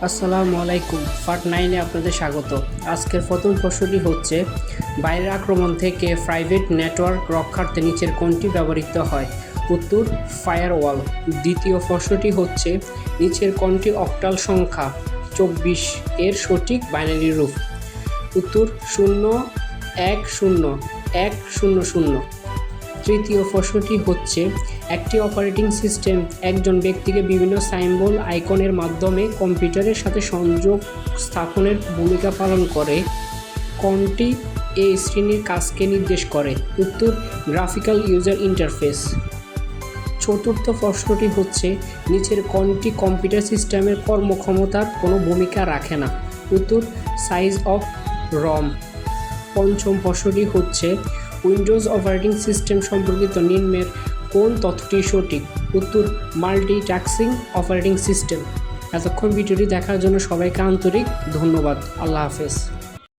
আসসালামু আলাইকুম। পার্ট 9-এ আপনাদের স্বাগত। আজকের প্রথম প্রশ্নটি হচ্ছে, বাইরের আক্রমণ থেকে প্রাইভেট নেটওয়ার্ক রক্ষার্থে নিচের কোনটি ব্যবহৃত হয়? উত্তর, ফায়ারওয়াল। দ্বিতীয় প্রশ্নটি হচ্ছে, নিচের কোনটি অক্টাল সংখ্যা 24 এর সঠিক বাইনারি রূপ? উত্তর, 0100100। তৃতীয় প্রশ্নটি হচ্ছে, একটি অপারেটিং সিস্টেম একজন ব্যক্তিকে বিভিন্ন সাইম্বল আইকনের মাধ্যমে কম্পিউটারের সাথে সংযোগ স্থাপনের ভূমিকা পালন করে। কোনটি এই শ্রেণীর কাজকে নির্দেশ করে? উত্তর, গ্রাফিক্যাল ইউজার ইন্টারফেস। চতুর্থ প্রশ্নটি হচ্ছে, নিচের কোনটি কম্পিউটার সিস্টেমের কর্মক্ষমতার কোনো ভূমিকা রাখে না? উত্তর, সাইজ অফ রম। পঞ্চম প্রশ্নটি হচ্ছে, উইন্ডোজ অপারেটিং সিস্টেম সম্পর্কিত নিম্নের কোন তথ্যটি সঠিক? উত্তর, মাল্টিটাস্কিং অপারেটিং সিস্টেম। এতক্ষণ ভিডিওটি দেখার জন্য সবাইকে আন্তরিক ধন্যবাদ। আল্লাহ হাফেজ।